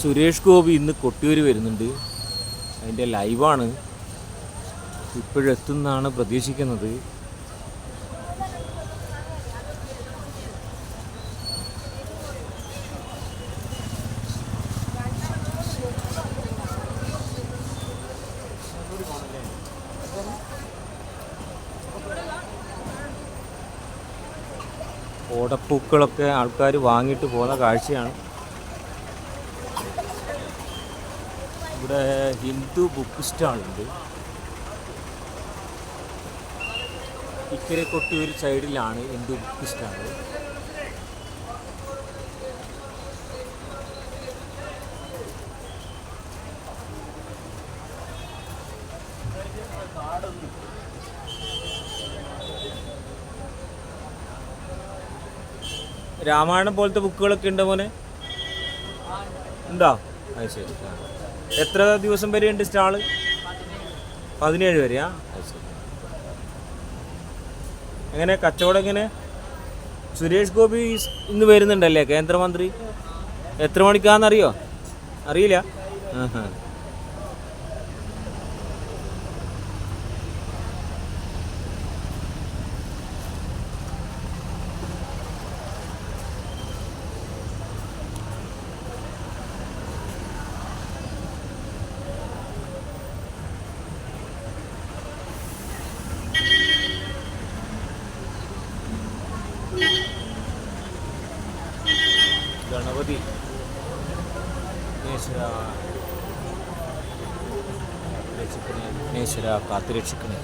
സുരേഷ് ഗോപി ഇന്ന് കൊട്ടിയൂർ വരുന്നുണ്ട്. അതിൻ്റെ ലൈവാണ്. ഇപ്പോഴെത്തുന്നാണ് പ്രതീക്ഷിക്കുന്നത്. ഓടപ്പൂക്കളൊക്കെ ആൾക്കാർ വാങ്ങിയിട്ട് പോകുന്ന കാഴ്ചയാണ്. ഇവിടെ ഹിന്ദു ബുക്ക് സ്റ്റാളുണ്ട്. ഇക്കരെ കൊട്ടിയൂർ സൈഡിലാണ് ഹിന്ദു ബുക്ക് സ്റ്റാൾ. രാമായണം പോലത്തെ ബുക്കുകളൊക്കെ ഉണ്ടോ മോനെ? ഉണ്ടോ? അത് ശരി. എത്ര ദിവസം വരെ ഉണ്ട് സ്റ്റാള്? 17 വരെയാ? അത് ശരി. എങ്ങനെ കച്ചവടം എങ്ങനെ? സുരേഷ് ഗോപി ഇന്ന് വരുന്നുണ്ടല്ലേ, കേന്ദ്രമന്ത്രി? എത്ര മണിക്കാണെന്നറിയോ? അറിയില്ല. ഗണപതി വിഘ്നേശ്വര കാത്തുരക്ഷിക്കണേ.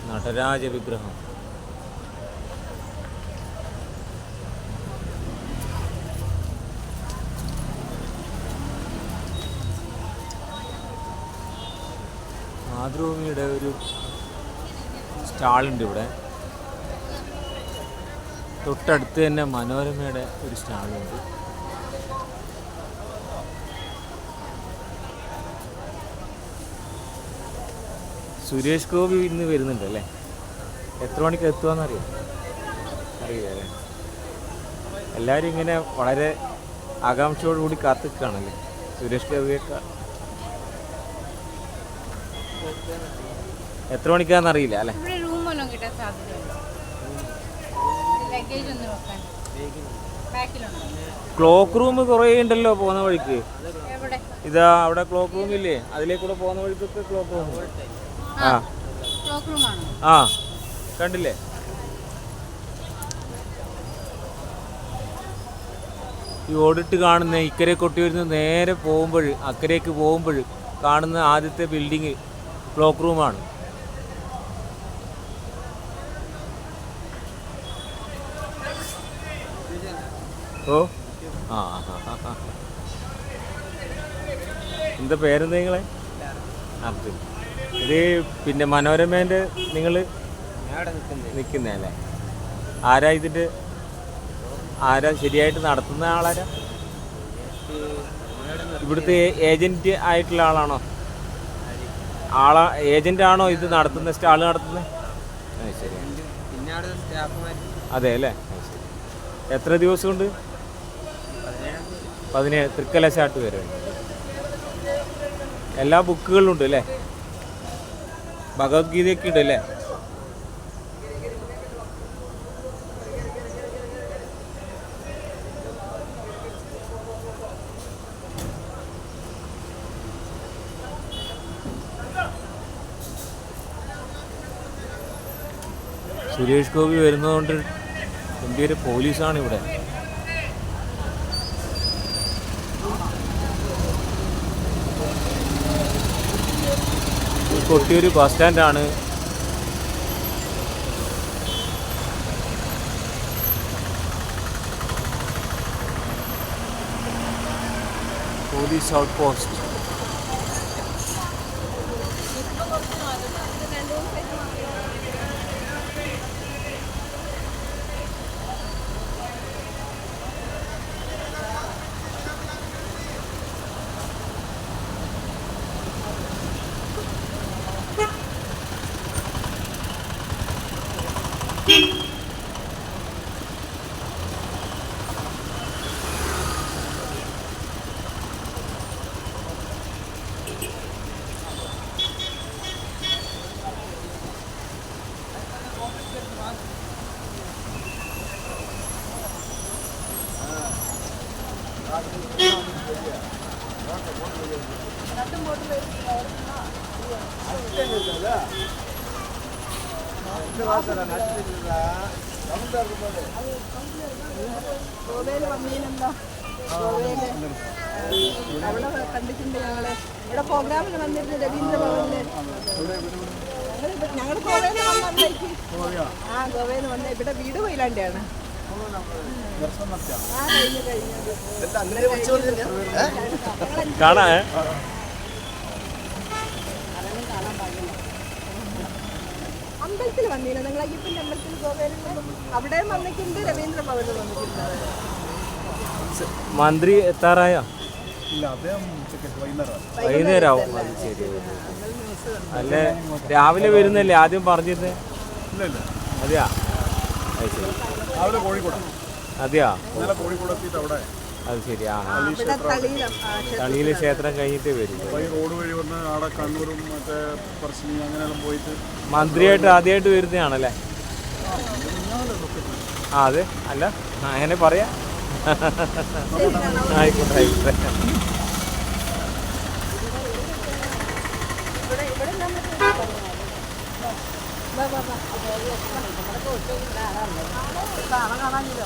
നടരാജ വിഗ്രഹം. മാതൃഭൂമിയുടെ ഒരു സ്റ്റാളുണ്ട് ഇവിടെ. തൊട്ടടുത്ത് തന്നെ മനോരമയുടെ ഒരു സ്റ്റാളുണ്ട്. സുരേഷ് ഗോപി ഇന്ന് വരുന്നുണ്ടല്ലേ? എത്ര മണിക്ക് എത്തുകയെന്നറിയോ? അറിയില്ല അല്ലേ? എല്ലാവരും ഇങ്ങനെ വളരെ ആകാംക്ഷയോടുകൂടി കാത്തിക്കുകയാണല്ലേ സുരേഷ് ഗോപിയൊക്കെ. എത്ര മണിക്കാന്ന് അറിയില്ല അല്ലേ? ക്ലോക്ക് റൂം കുറേ ഉണ്ടല്ലോ പോകുന്ന വഴിക്ക്. ഇതാ അവിടെ ക്ലോക്ക് റൂം ഇല്ലേ? അതിലേക്കൂടെ പോകുന്ന വഴിക്കൊക്കെ ക്ലോക്ക് റൂം. ആ കണ്ടില്ലേ? ഈ ഓടിട്ട് കാണുന്ന ഇക്കരെ കൊട്ടിയൂരിന്ന് നേരെ പോകുമ്പോൾ, അക്കരേക്ക് പോകുമ്പോൾ കാണുന്ന ആദ്യത്തെ ബിൽഡിങ് ക്ലോക്ക് റൂമാണ്. ഓ ആ എന്താ പേരെന്താ നിങ്ങളെ? അബ്ദുൽ. ഇത് പിന്നെ മനോരമേൻ്റെ നിങ്ങൾ നിൽക്കുന്നതല്ലേ? ആരാ ഇതിൻ്റെ ആരാ ശരിയായിട്ട് നടത്തുന്ന ആളാരാ? ഇവിടുത്തെ ഏജൻറ്റ് ആയിട്ടുള്ള ആളാണോ? ഏജൻ്റാണോ ഇത് നടത്തുന്നത്, സ്റ്റാൾ നടത്തുന്നത്? ശരി. അതെ അല്ലേ? എത്ര ദിവസം കൊണ്ട്? 17 തൃക്കല സ്റ്റാർട്ട് വരെ. എല്ലാ ബുക്കുകളും ഉണ്ട് അല്ലേ? ഭഗവത്ഗീതയൊക്കെ ഉണ്ട് അല്ലേ? സുരേഷ് ഗോപി വരുന്നതുകൊണ്ട് ഇന്ത്യയിലെ പോലീസാണ് ഇവിടെ. കൊട്ടിയൂർ ബസ് സ്റ്റാൻഡാണ്. Police outpost. ഗോവയിൽ വന്നീനെന്താ ഗോവയില് അവിടെ കണ്ടിട്ടുണ്ട് ഞങ്ങള് ഇവിടെ പ്രോഗ്രാമിന് വന്നിരുന്നു രവീന്ദ്ര ഭവനില് ഞങ്ങൾ ഗോവയിൽ വന്നേക്ക് ആ ഗോവയിൽ വന്ന ഇവിടെ വീട് കൊയിലാണ്ടാണ് ആ കഴിഞ്ഞത് കാണാ അമ്പലത്തിൽ വന്നില്ല നിങ്ങൾ അയ്യപ്പൻ്റെ അമ്പലത്തിൽ ഗോവയിൽ അവിടെയും വന്നിട്ടുണ്ട് രവീന്ദ്ര ഭവനിൽ വന്നിട്ടുണ്ട് മന്ത്രി എത്താറായോ? വൈകുന്നേരമാവും. അത് ശരി. അല്ലേ രാവിലെ വരുന്നല്ലേ ആദ്യം പറഞ്ഞിരുന്നേ? അതെയാ, അത് ശരി. അതെയാ, അത് ശരി. ആ, തളിയിലെ ക്ഷേത്രം കഴിഞ്ഞിട്ട് വരും. മന്ത്രിയായിട്ട് ആദ്യമായിട്ട് വരുന്നതാണല്ലേ? ആ അതെ. അല്ല അങ്ങനെ പറയാ. ആയിക്കോട്ടെ ആയിക്കോട്ടെ. കാണാനില്ല